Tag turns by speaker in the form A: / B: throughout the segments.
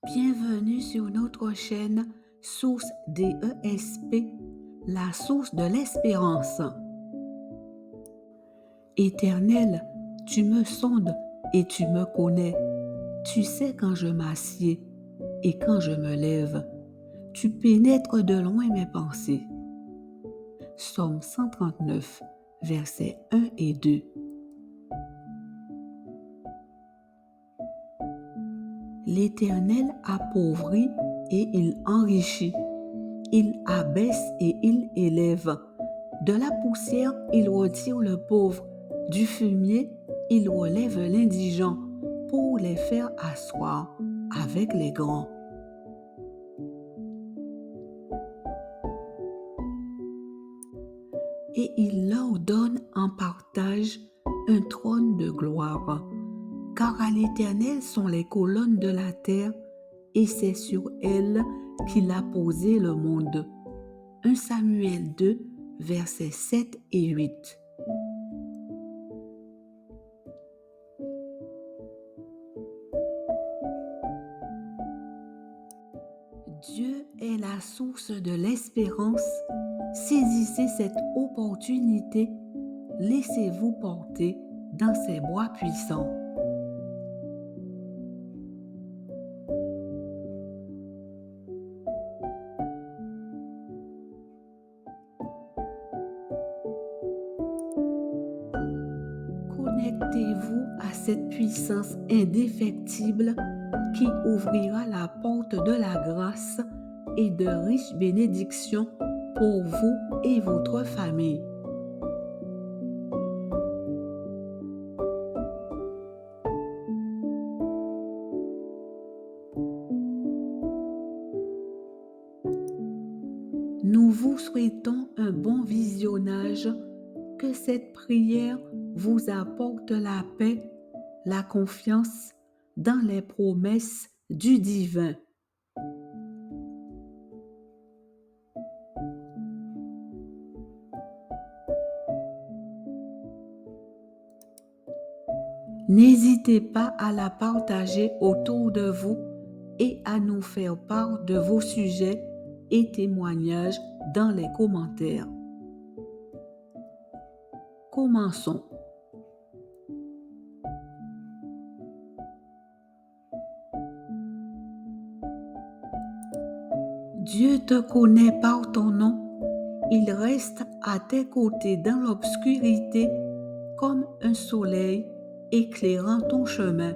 A: Bienvenue sur notre chaîne Source DESP, la source de l'espérance. Éternel, tu me sondes et tu me connais. Tu sais quand je m'assieds et quand je me lève. Tu pénètres de loin mes pensées. Psaume 139, versets 1 et 2. L'Éternel appauvrit et il enrichit. Il abaisse et il élève. De la poussière, il retire le pauvre. Du fumier, il relève l'indigent pour les faire asseoir avec les grands. Et il leur donne en partage un trône de gloire. Car à l'Éternel sont les colonnes de la terre, et c'est sur elles qu'il a posé le monde. 1 Samuel 2, versets 7 et 8. Dieu est la source de l'espérance. Saisissez cette opportunité. Laissez-vous porter dans ses bras puissants. Connectez-vous à cette puissance indéfectible qui ouvrira la porte de la grâce et de riches bénédictions pour vous et votre famille. Nous vous souhaitons un bon visionnage, que cette prière vous apporte la paix, la confiance dans les promesses du divin. N'hésitez pas à la partager autour de vous et à nous faire part de vos sujets et témoignages dans les commentaires. Commençons. Dieu te connaît par ton nom. Il reste à tes côtés dans l'obscurité comme un soleil éclairant ton chemin.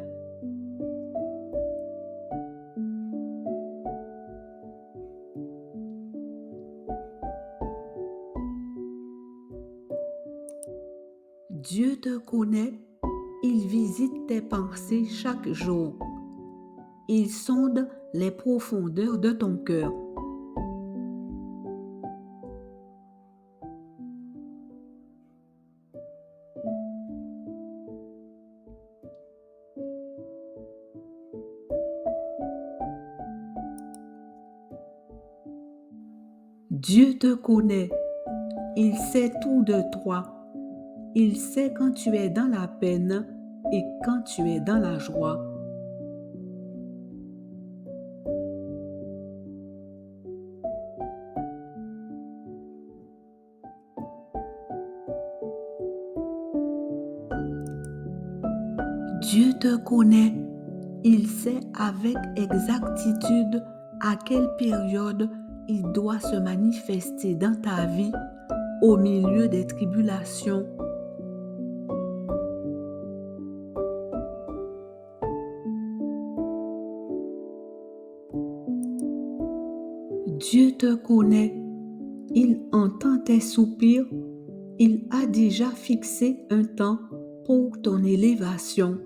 A: Dieu te connaît, il visite tes pensées chaque jour. Il sonde les profondeurs de ton cœur. Dieu te connaît, il sait tout de toi. Il sait quand tu es dans la peine et quand tu es dans la joie. Dieu te connaît, il sait avec exactitude à quelle période il doit se manifester dans ta vie au milieu des tribulations. Dieu te connaît, il entend tes soupirs, il a déjà fixé un temps pour ton élévation.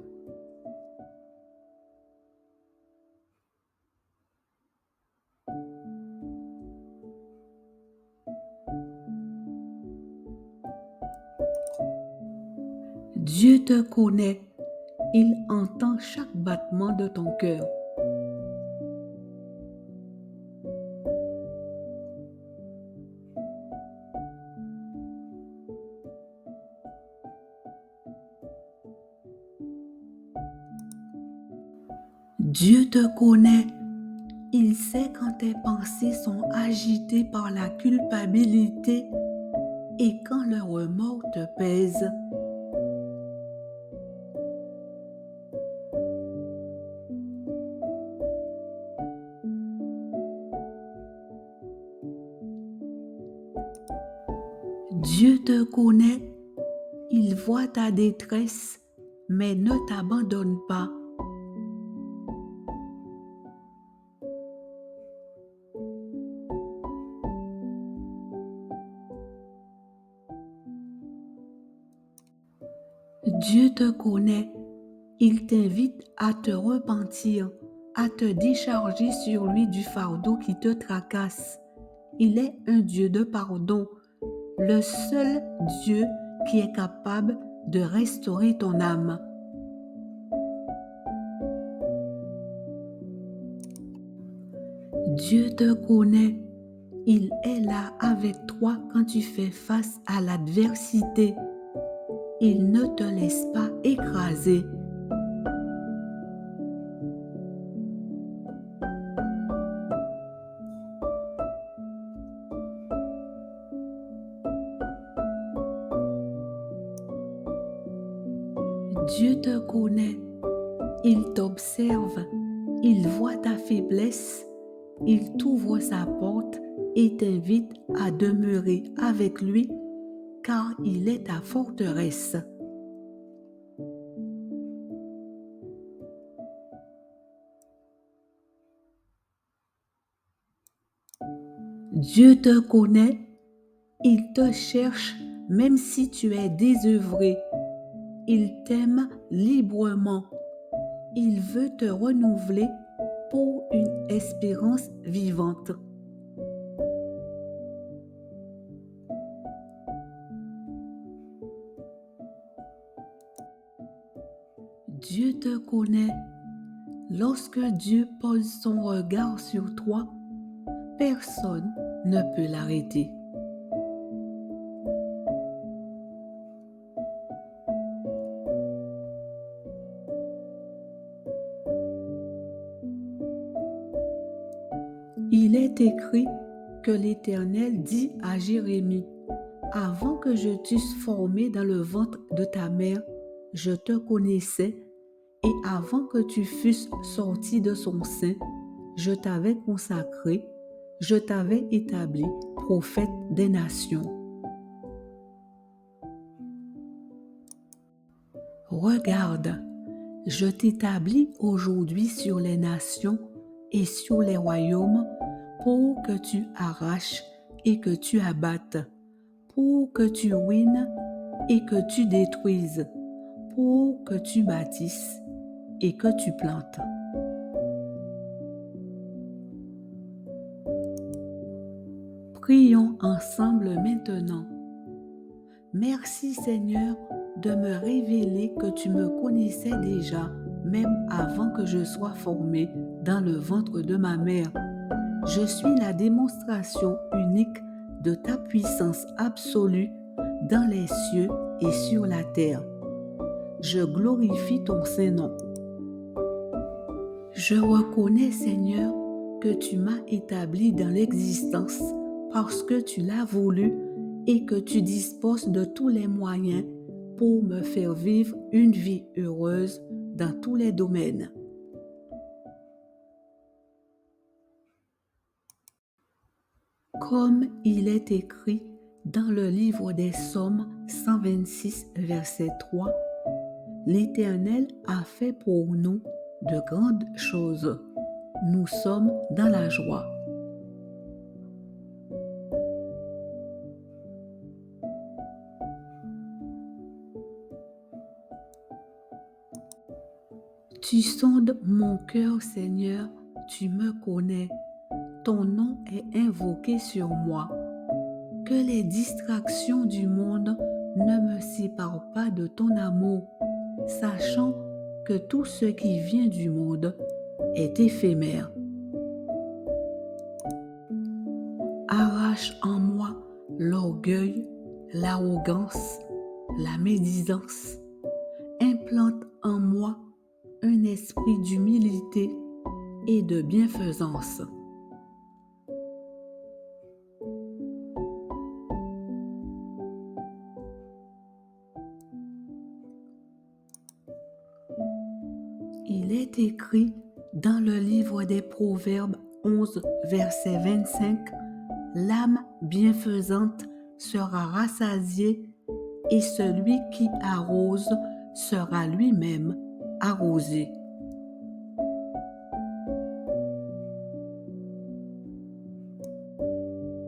A: Dieu te connaît, il entend chaque battement de ton cœur. Dieu te connaît, Il sait quand tes pensées sont agitées par la culpabilité et quand le remords te pèse. Dieu te connaît, il voit ta détresse, mais ne t'abandonne pas. Dieu te connaît, il t'invite à te repentir, à te décharger sur lui du fardeau qui te tracasse. Il est un Dieu de pardon, le seul Dieu qui est capable de restaurer ton âme. Dieu te connaît, il est là avec toi quand tu fais face à l'adversité. Il ne te laisse pas écraser. Dieu te connaît, il t'observe, il voit ta faiblesse, il t'ouvre sa porte et t'invite à demeurer avec lui car il est ta forteresse. Dieu te connaît, il te cherche même si tu es désœuvré. Il t'aime librement. Il veut te renouveler pour une espérance vivante. Dieu te connaît. Lorsque Dieu pose son regard sur toi, personne ne peut l'arrêter. Il est écrit que l'Éternel dit à Jérémie, « Avant que je t'eusse formé dans le ventre de ta mère, je te connaissais, et avant que tu fusses sorti de son sein, je t'avais consacré, je t'avais établi prophète des nations. » Regarde, je t'établis aujourd'hui sur les nations et sur les royaumes pour que tu arraches et que tu abattes, pour que tu ruines et que tu détruises, pour que tu bâtisses et que tu plantes. Prions ensemble maintenant. Merci Seigneur de me révéler que tu me connaissais déjà, même avant que je sois formée dans le ventre de ma mère. Je suis la démonstration unique de ta puissance absolue dans les cieux et sur la terre. Je glorifie ton Saint-Nom. Je reconnais, Seigneur, que tu m'as établi dans l'existence parce que tu l'as voulu et que tu disposes de tous les moyens pour me faire vivre une vie heureuse dans tous les domaines. Comme il est écrit dans le livre des Psaumes 126, verset 3, l'Éternel a fait pour nous de grandes choses. Nous sommes dans la joie. Tu sondes mon cœur, Seigneur, tu me connais. Ton nom est invoqué sur moi. Que les distractions du monde ne me séparent pas de ton amour, sachant que tout ce qui vient du monde est éphémère. Arrache en moi l'orgueil, l'arrogance, la médisance. Implante en moi un esprit d'humilité et de bienfaisance. Il est écrit dans le livre des Proverbes 11, verset 25, « L'âme bienfaisante sera rassasiée et celui qui arrose sera lui-même arrosé. »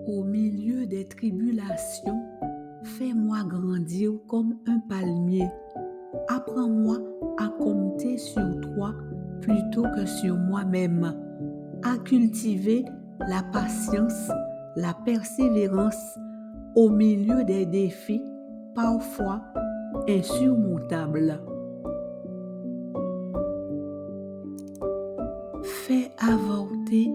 A: Au milieu des tribulations, fais-moi grandir comme un palmier. Apprends-moi à compter sur toi plutôt que sur moi-même, à cultiver la patience, la persévérance au milieu des défis parfois insurmontables. Fais avorter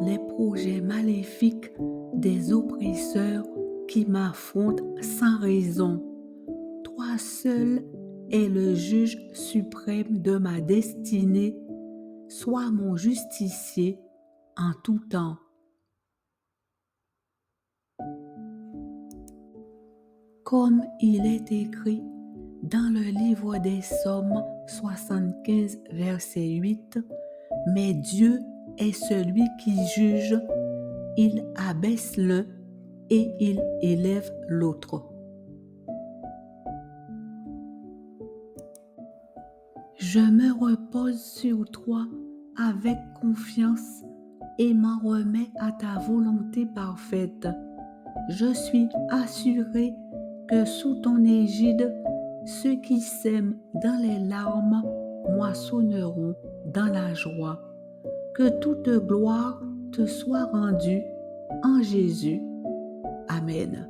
A: les projets maléfiques des oppresseurs qui m'affrontent sans raison. Toi seul es le juge suprême de ma destinée. Sois mon justicier en tout temps. Comme il est écrit dans le livre des Psaumes 75, verset 8, « Mais Dieu est celui qui juge, il abaisse l'un et il élève l'autre. » Je me repose sur toi avec confiance et m'en remets à ta volonté parfaite. Je suis assuré que sous ton égide, ceux qui sèment dans les larmes moissonneront dans la joie. Que toute gloire te soit rendue en Jésus. Amen.